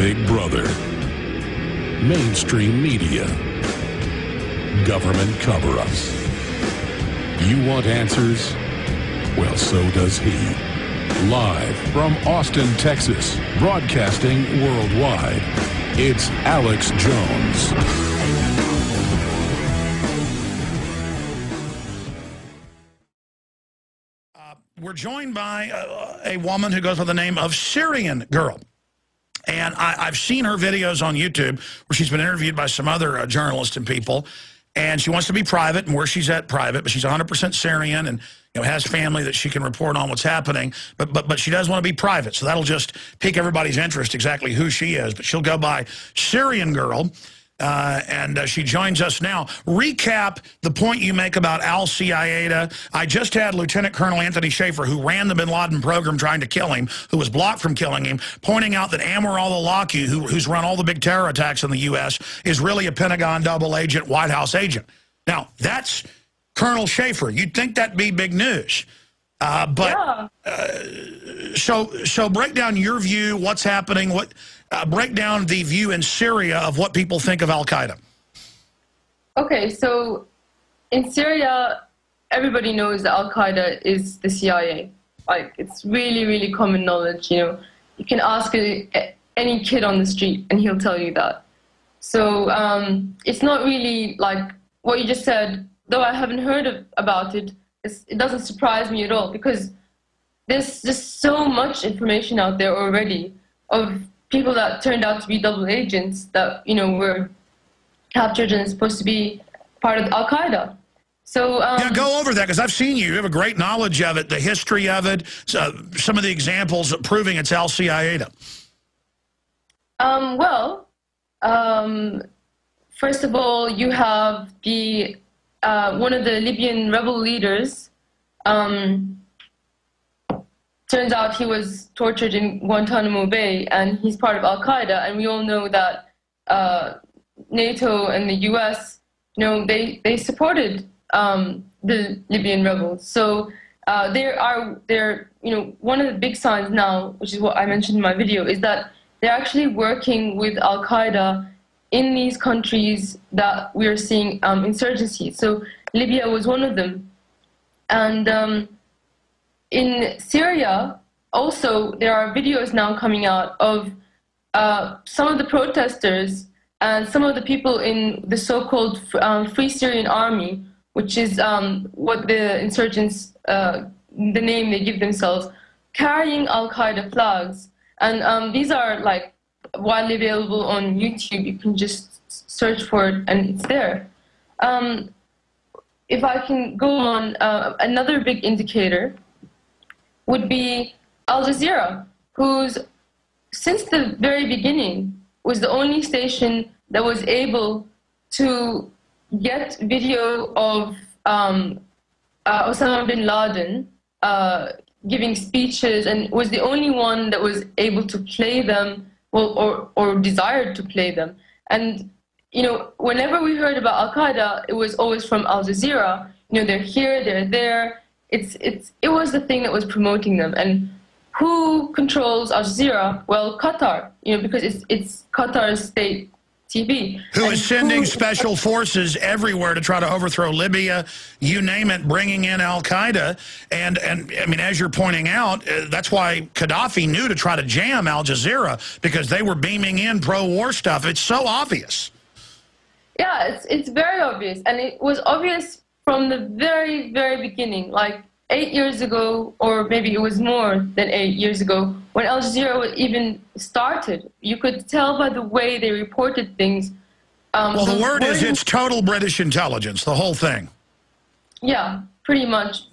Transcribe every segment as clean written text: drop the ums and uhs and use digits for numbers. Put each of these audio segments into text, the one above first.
Big Brother, mainstream media, government cover-ups. You want answers? Well, so does he. Live from Austin, Texas, broadcasting worldwide, it's Alex Jones. We're joined by a woman who goes by the name of Syrian Girl. And I've seen her videos on YouTube where she's been interviewed by some other journalists and people. And she wants to be private, and where she's at private, but she's 100% Syrian and has family that she can report on what's happening. But she does want to be private, so that'll just pique everybody's interest exactly who she is. But she'll go by Syrian Girl, and she joins us now. Recap the point you make about al-Qaeda. I just had Lieutenant Colonel Anthony Schaefer, who ran the bin Laden program trying to kill him, who was blocked from killing him, pointing out that Anwar al-Awlaki, who's run all the big terror attacks in the U.S., is really a Pentagon double agent, White House agent. Now, that's Colonel Schaefer. You'd think that'd be big news. So break down your view, what's happening, break down the view in Syria of what people think of al-Qaeda. Okay, so in Syria, everybody knows that al-Qaeda is the CIA. Like, it's really, really common knowledge, You can ask any kid on the street and he'll tell you that. So it's not really like what you just said, though I haven't heard about it. It doesn't surprise me at all, because there's just so much information out there already of people that turned out to be double agents that, were captured and supposed to be part of Al-Qaeda. So yeah, go over that, because I've seen you. You have a great knowledge of it, the history of it, some of the examples of proving it's al-Qaeda. First of all, you have the one of the Libyan rebel leaders. Turns out he was tortured in Guantanamo Bay, and he's part of al-Qaeda. And we all know that NATO and the U.S., they supported the Libyan rebels. So they're one of the big signs now, which is what I mentioned in my video, is that they're actually working with al-Qaeda in these countries that we're seeing insurgency. So Libya was one of them. And in Syria, also, there are videos now coming out of some of the protesters and some of the people in the so-called Free Syrian Army, which is what the insurgents, the name they give themselves, carrying al-Qaeda flags. And these are like widely available on YouTube. You can just search for it and it's there. If I can go on, another big indicator would be Al Jazeera, who's, since the very beginning, was the only station that was able to get video of Osama bin Laden giving speeches, and was the only one that was able to play them, or desired to play them. And whenever we heard about al-Qaeda, it was always from Al Jazeera. They're here, they're there. It was the thing that was promoting them. And who controls Al Jazeera? Well, Qatar, because it's Qatar's state TV. Who is sending special forces everywhere to try to overthrow Libya, you name it, bringing in al-Qaeda. And I mean, as you're pointing out, that's why Gaddafi knew to try to jam Al Jazeera, because they were beaming in pro-war stuff. It's so obvious. Yeah, it's very obvious. And it was obvious from the very, very beginning, like 8 years ago, or maybe it was more than 8 years ago, when Al Jazeera even started. You could tell by the way they reported things. Well, the word is it's total British intelligence, the whole thing. Yeah, pretty much.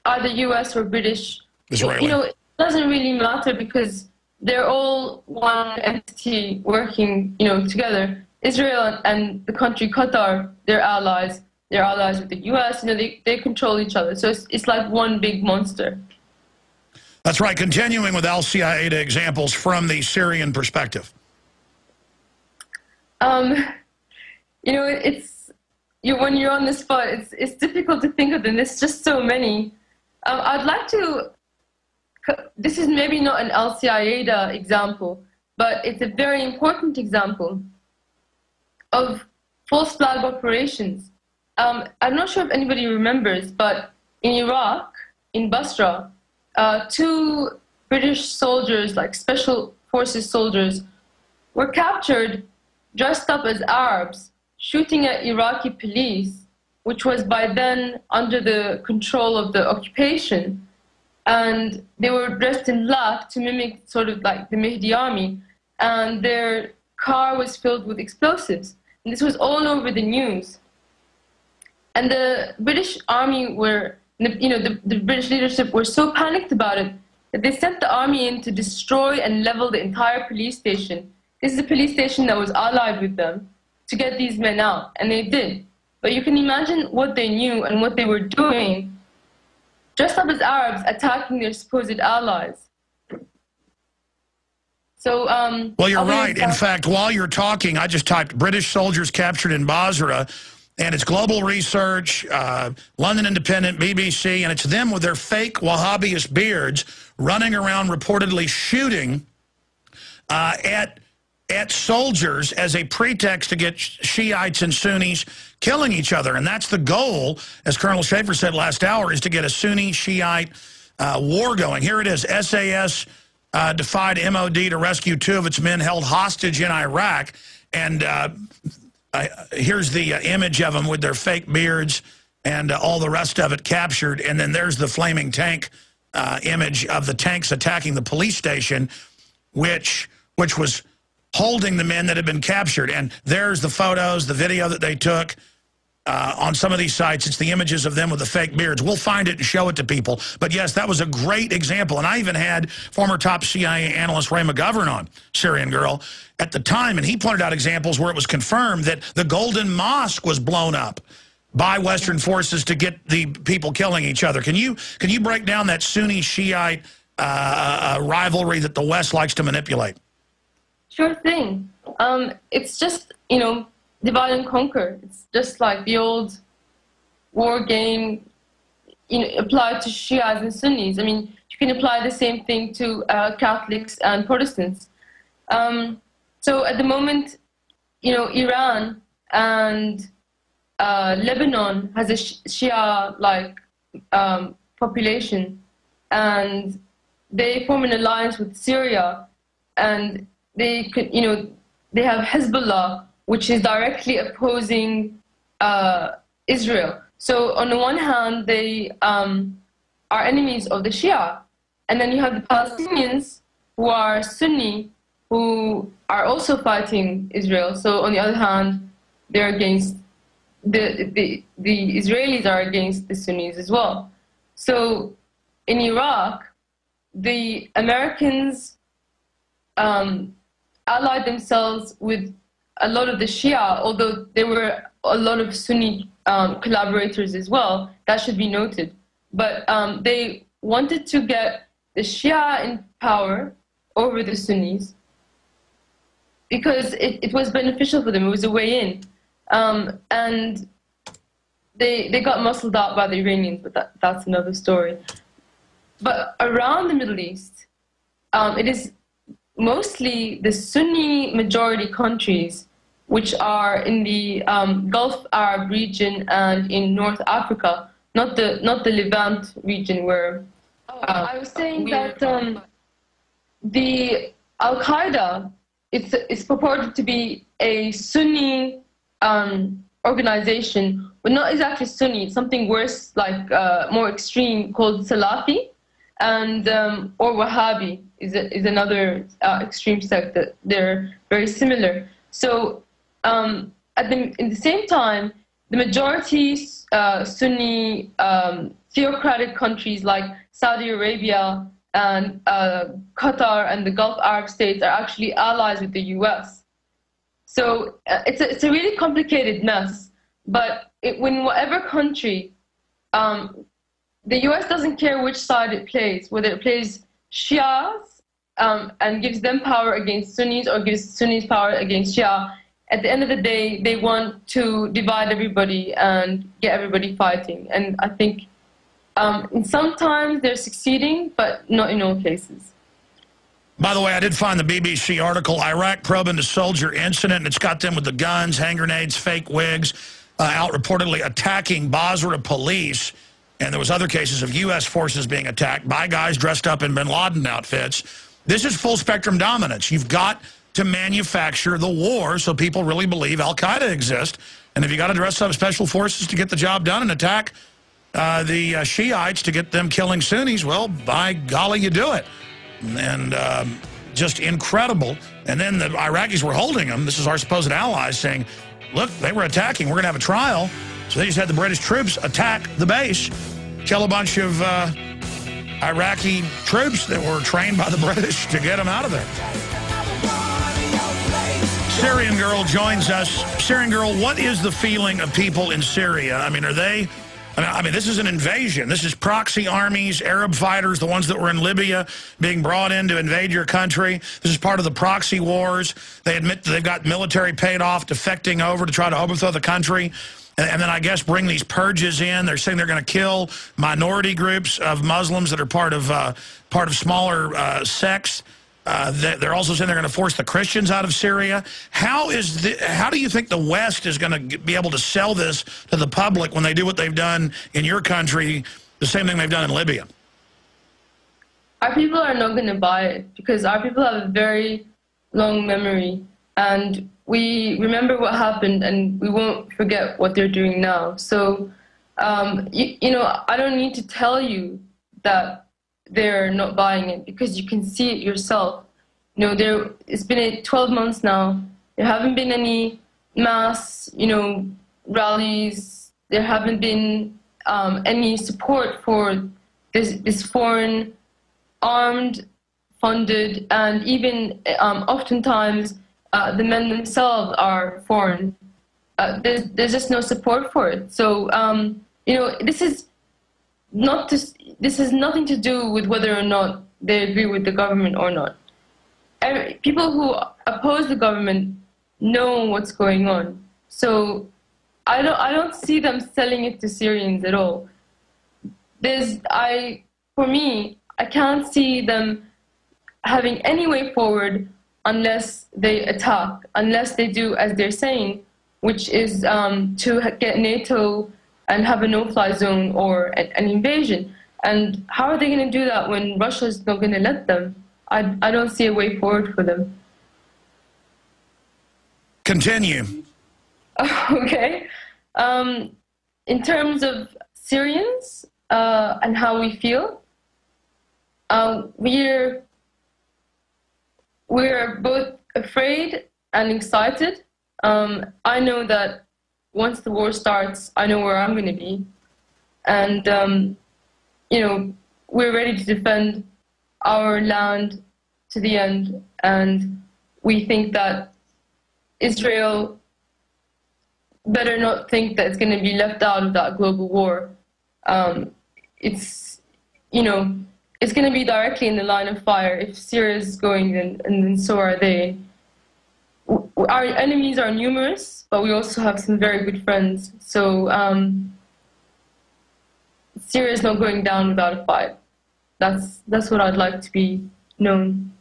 Either US or British. Israeli. It doesn't really matter, because they're all one entity working, together. Israel and the country Qatar, they're allies. They're allies with the U.S. They control each other. So it's like one big monster. That's right. Continuing with al-Qaeda examples from the Syrian perspective. It's when you're on the spot, it's difficult to think of them. There's just so many. I'd like to. This is maybe not an al-Qaeda example, but it's a very important example of false flag operations. I'm not sure if anybody remembers, but in Iraq, in Basra, 2 British soldiers, like special forces soldiers, were captured dressed up as Arabs, shooting at Iraqi police, which was by then under the control of the occupation. And they were dressed in black to mimic sort of like the Mahdi army, and their car was filled with explosives. And this was all over the news. And the British army were, the British leadership were so panicked about it that they sent the army in to destroy and level the entire police station. This is a police station that was allied with them, to get these men out, and they did. But you can imagine what they knew and what they were doing, dressed up as Arabs, attacking their supposed allies. So, well, you're right. In fact, while you're talking, I just typed British soldiers captured in Basra, and it's Global Research, London Independent, BBC, and it's them with their fake Wahhabist beards running around reportedly shooting at soldiers as a pretext to get Shiites and Sunnis killing each other. And that's the goal, as Colonel Schaefer said last hour, is to get a Sunni-Shiite war going. Here it is. SAS defied MOD to rescue 2 of its men held hostage in Iraq. And here's the image of them with their fake beards and all the rest of it captured. And then there's the flaming tank image of the tanks attacking the police station, which was holding the men that had been captured. And there's the photos, the video that they took on some of these sites. It's the images of them with the fake beards. We'll find it and show it to people. But yes, that was a great example. And I even had former top CIA analyst Ray McGovern on, Syrian Girl, at the time, and he pointed out examples where it was confirmed that the Golden Mosque was blown up by Western forces to get the people killing each other. Can you break down that Sunni-Shiite rivalry that the West likes to manipulate? Sure thing. It's just, divide and conquer. It's just like the old war game, applied to Shias and Sunnis. I mean, you can apply the same thing to Catholics and Protestants. So at the moment, Iran and Lebanon has a Shia-like population, and they form an alliance with Syria, and they could, they have Hezbollah, which is directly opposing Israel. So on the one hand, they are enemies of the Shia, and then you have the Palestinians who are Sunni, who are also fighting Israel. So on the other hand, they're against the Israelis are against the Sunnis as well. So in Iraq, the Americans allied themselves with a lot of the Shia, although there were a lot of Sunni collaborators as well. That should be noted. But they wanted to get the Shia in power over the Sunnis because it was beneficial for them. It was a way in. And they got muscled out by the Iranians, but that's another story. But around the Middle East, it is mostly the Sunni majority countries, which are in the Gulf Arab region and in North Africa, not the Levant region where I was saying that the al-Qaeda is purported to be a Sunni organization, but not exactly Sunni. It's something worse, like more extreme, called Salafi, and or Wahhabi is another extreme sect that they're very similar. So in the same time, the majority Sunni theocratic countries like Saudi Arabia and Qatar and the Gulf Arab states are actually allies with the US. So it's a really complicated mess. But when whatever country, the US doesn't care which side it plays, whether it plays Shias and gives them power against Sunnis or gives Sunnis power against Shia. At the end of the day, they want to divide everybody and get everybody fighting. And I think sometimes they're succeeding, but not in all cases. By the way, I did find the BBC article, Iraq probe into soldier incident, and it's got them with the guns, hand grenades, fake wigs, out reportedly attacking Basra police. And there was other cases of U.S. forces being attacked by guys dressed up in bin Laden outfits. This is full-spectrum dominance. You've got to manufacture the war so people really believe al-Qaeda exists. And if you got to dress up special forces to get the job done and attack the Shiites to get them killing Sunnis, well, by golly, you do it. And just incredible. And then the Iraqis were holding them. This is our supposed allies saying, look, they were attacking. We're going to have a trial. So they just had the British troops attack the base, kill a bunch of Iraqi troops that were trained by the British to get them out of there. Syrian Girl joins us. Syrian Girl, what is the feeling of people in Syria? I mean, are they... I mean, this is an invasion. This is proxy armies, Arab fighters, the ones that were in Libya being brought in to invade your country. This is part of the proxy wars. They admit that they've got military paid off, defecting over to try to overthrow the country. And then I guess bring these purges in. They're saying they're going to kill minority groups of Muslims that are part of smaller sects. They're also saying they're going to force the Christians out of Syria. How do you think the West is going to be able to sell this to the public when they do what they've done in your country, the same thing they've done in Libya? Our people are not going to buy it because our people have a very long memory and we remember what happened and we won't forget what they're doing now. So, you know, I don't need to tell you that they're not buying it because you can see it yourself. You know, it's been 12 months now. There haven't been any mass, you know, rallies. There haven't been any support for this foreign, armed, funded, and even oftentimes the men themselves are foreign. There's just no support for it. So, you know, this has nothing to do with whether or not they agree with the government or not. People who oppose the government know what's going on. So I don't see them selling it to Syrians at all. For me, I can't see them having any way forward unless they attack, unless they do as they're saying, which is to get NATO and have a no-fly zone or an invasion. And how are they going to do that when Russia's not going to let them? I don't see a way forward for them. Continue. Okay. In terms of Syrians and how we feel, we're both afraid and excited. I know that once the war starts, I know where I'm going to be. And, you know, we're ready to defend our land to the end. And we think that Israel better not think that it's going to be left out of that global war. It's, you know, it's going to be directly in the line of fire. If Syria is going, and then so are they. Our enemies are numerous, but we also have some very good friends. So Syria is not going down without a fight. That's what I'd like to be known.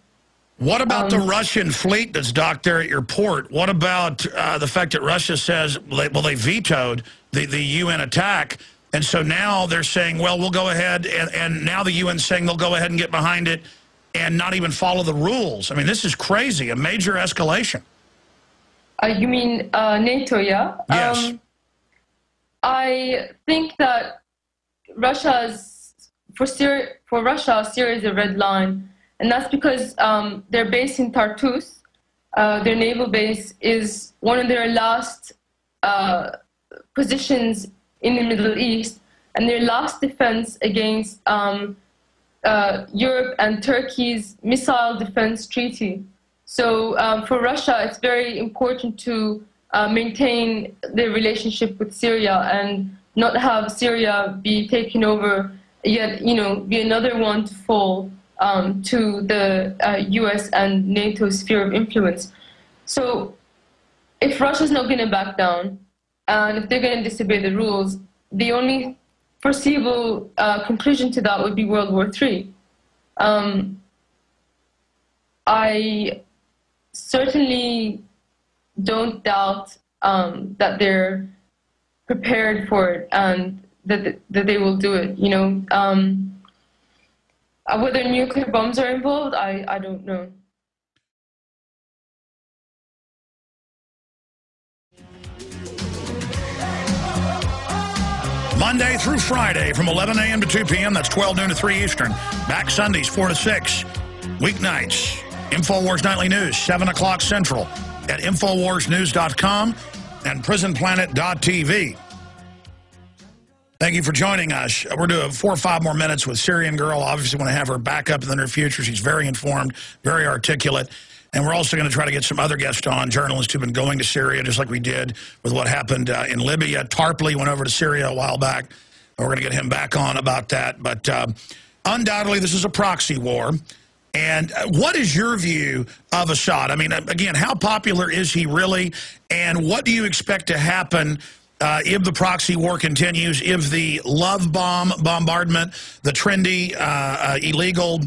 What about the Russian fleet that's docked there at your port? What about the fact that Russia says, well, they vetoed the UN attack, and so now they're saying, well, we'll go ahead, and now the UN's saying they'll go ahead and get behind it and not even follow the rules. I mean, this is crazy, a major escalation. You mean NATO, yeah? Yes. I think that for Russia, Syria is a red line. And that's because they're based in Tartus. Their naval base is one of their last positions in the Middle East. And their last defense against Europe and Turkey's missile defense treaty. So for Russia, it's very important to maintain their relationship with Syria and not have Syria be taken over, yet, you know, be another one to fall to the US and NATO sphere of influence. So if Russia's not going to back down, and if they're going to disobey the rules, the only foreseeable conclusion to that would be World War III. I certainly don't doubt that they're prepared for it and that they will do it. You know, whether nuclear bombs are involved, I don't know. Monday through Friday from 11 a.m. to 2 p.m. That's 12 noon to 3 Eastern. Back Sundays 4 to 6. Weeknights. InfoWars Nightly News, 7 o'clock Central at InfoWarsNews.com and PrisonPlanet.tv. Thank you for joining us. We're doing 4 or 5 more minutes with Syrian Girl. Obviously want to have her back up in the near future. She's very informed, very articulate. And we're also going to try to get some other guests on, journalists who've been going to Syria, just like we did with what happened in Libya. Tarpley went over to Syria a while back. We're going to get him back on about that. But undoubtedly, this is a proxy war. And what is your view of Assad? I mean, again, how popular is he really? And what do you expect to happen if the proxy war continues, if the love bomb bombardment, the trendy, illegal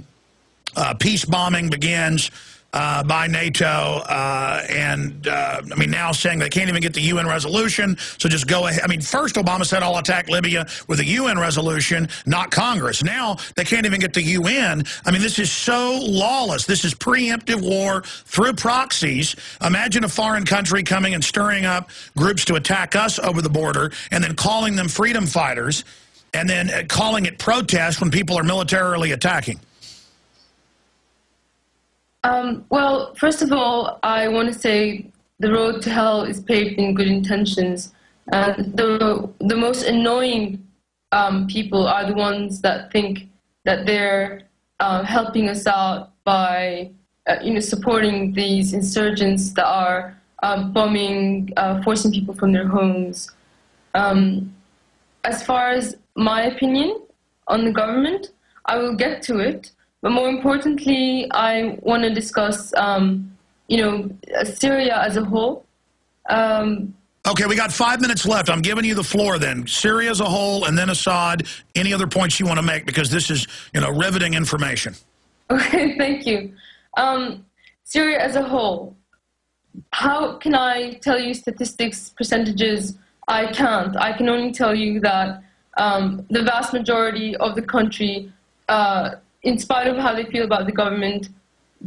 peace bombing begins by NATO, I mean, now saying they can't even get the UN resolution, so just go ahead. I mean, first Obama said I'll attack Libya with a UN resolution, not Congress. Now they can't even get the UN. I mean, this is so lawless. This is preemptive war through proxies. Imagine a foreign country coming and stirring up groups to attack us over the border and then calling them freedom fighters and then calling it protest when people are militarily attacking. Well, first of all, I want to say the road to hell is paved in good intentions. And the most annoying people are the ones that think that they're helping us out by supporting these insurgents that are bombing, forcing people from their homes. As far as my opinion on the government, I will get to it. But more importantly, I want to discuss, Syria as a whole. Okay, we got 5 minutes left. I'm giving you the floor then. Syria as a whole, and then Assad. Any other points you want to make? Because this is, riveting information. Okay, thank you. Syria as a whole. How can I tell you statistics, percentages? I can't. I can only tell you that the vast majority of the country, in spite of how they feel about the government,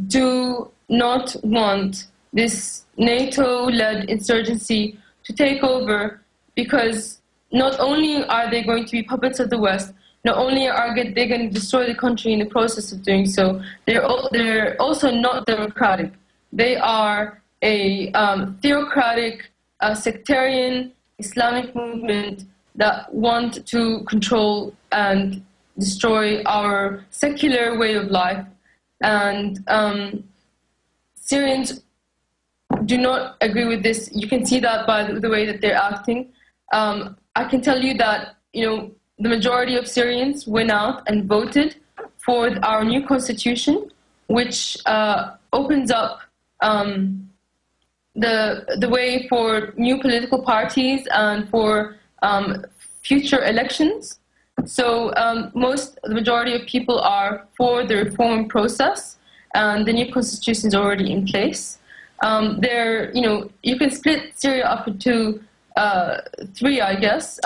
do not want this NATO-led insurgency to take over, because not only are they going to be puppets of the West, not only are they going to destroy the country in the process of doing so, they're also not democratic. They are a theocratic, sectarian, Islamic movement that want to control and destroy our secular way of life. And Syrians do not agree with this. You can see that by the way that they're acting. I can tell you that, the majority of Syrians went out and voted for our new constitution, which opens up the way for new political parties and for future elections. So the majority of people are for the reform process, and the new constitution is already in place. You can split Syria up into 3, I guess.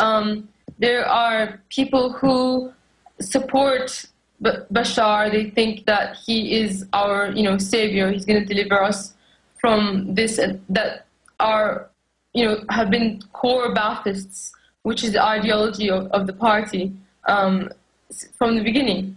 There are people who support Bashar. They think that he is our, savior. He's going to deliver us from this, that are, have been core Baathists, which is the ideology of the party from the beginning.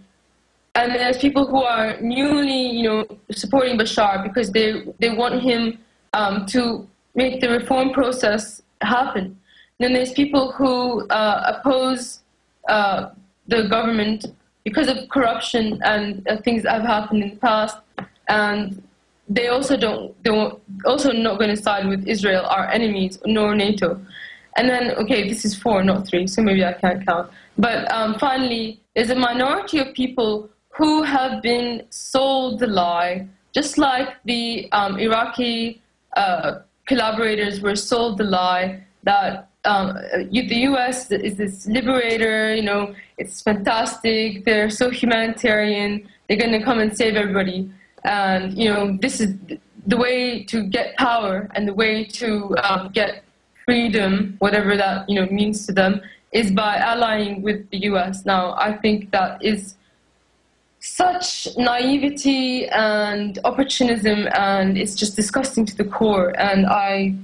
And there's people who are newly, supporting Bashar because they want him to make the reform process happen. Then there's people who oppose the government because of corruption and things that have happened in the past, and they also also not going to side with Israel, our enemies, nor NATO. And then, okay, this is 4, not 3, so maybe I can't count. But finally, there's a minority of people who have been sold the lie, just like the Iraqi collaborators were sold the lie that the U.S. is this liberator, it's fantastic, they're so humanitarian, they're going to come and save everybody. And, you know, this is the way to get power, and the way to get freedom, whatever that, you know, means to them, is by allying with the US. Now, I think that is such naivety and opportunism, and it's just disgusting to the core, and I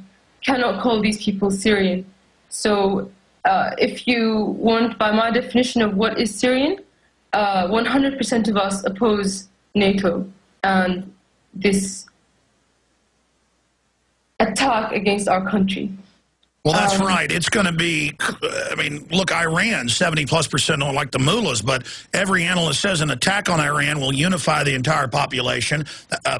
cannot call these people Syrian. So if you want, by my definition of what is Syrian, 100% of us oppose NATO and this attack against our country. Well, that's right. It's going to be, I mean, look, Iran, 70+% don't like the mullahs, but every analyst says an attack on Iran will unify the entire population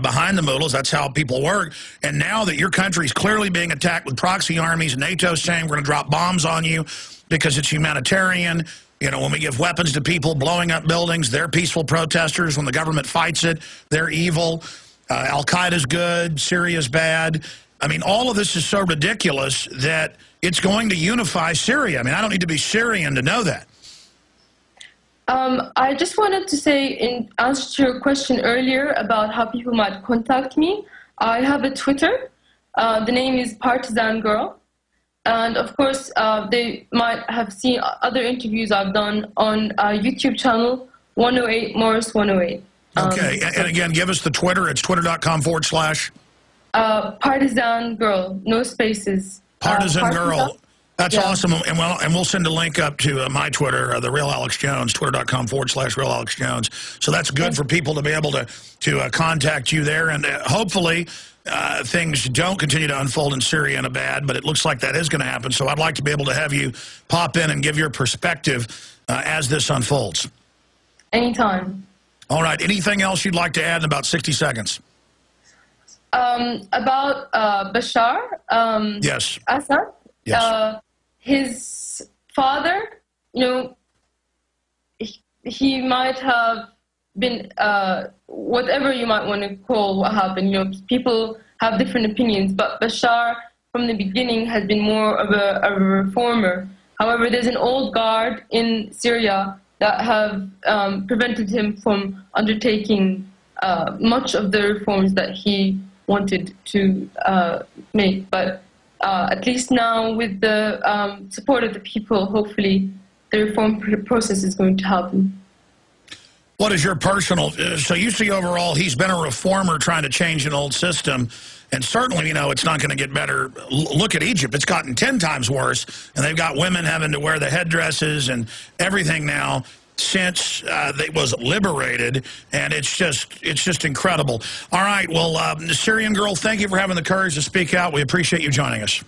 behind the mullahs. That's how people work. And now that your country's clearly being attacked with proxy armies, NATO's saying we're going to drop bombs on you because it's humanitarian. You know, when we give weapons to people blowing up buildings, they're peaceful protesters. When the government fights it, they're evil. Al-Qaeda's good, Syria's bad. I mean, all of this is so ridiculous that it's going to unify Syria. I mean, I don't need to be Syrian to know that. I just wanted to say, in answer to your question earlier about how people might contact me, I have a Twitter. The name is Partisan Girl. And of course, they might have seen other interviews I've done on a YouTube channel, 108 Morris 108. Okay, and again, give us the Twitter. It's twitter.com/ Partisan Girl, no spaces. Partisan Girl. That's awesome. And we'll send a link up to my Twitter, the Real Alex Jones, twitter.com/ Real Alex Jones. So that's good for people to be able to contact you there. And hopefully things don't continue to unfold in Syria in a bad, but it looks like that is going to happen. So I'd like to be able to have you pop in and give your perspective as this unfolds. Anytime. All right. Anything else you'd like to add in about 60 seconds? About Bashar yes. Assad, yes. His father, you know, he might have been, whatever you might want to call what happened, you know, people have different opinions, but Bashar from the beginning has been more of a reformer. However, there's an old guard in Syria that have prevented him from undertaking much of the reforms that he wanted to make. But at least now, with the support of the people, hopefully the reform process is going to happen. What is your personal, so you see overall he's been a reformer trying to change an old system, and certainly, you know, it's not going to get better. Look at Egypt. It's gotten 10 times worse, and they've got women having to wear the headdresses and everything now since they was liberated, and it's just incredible. All right, well, Syrian Girl, thank you for having the courage to speak out. We appreciate you joining us.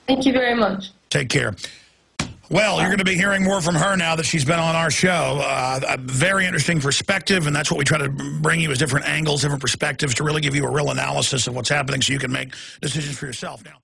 Thank you very much. Take care. Well, you're going to be hearing more from her now that she's been on our show. A very interesting perspective, and that's what we try to bring you, is different angles, different perspectives to really give you a real analysis of what's happening so you can make decisions for yourself. Now.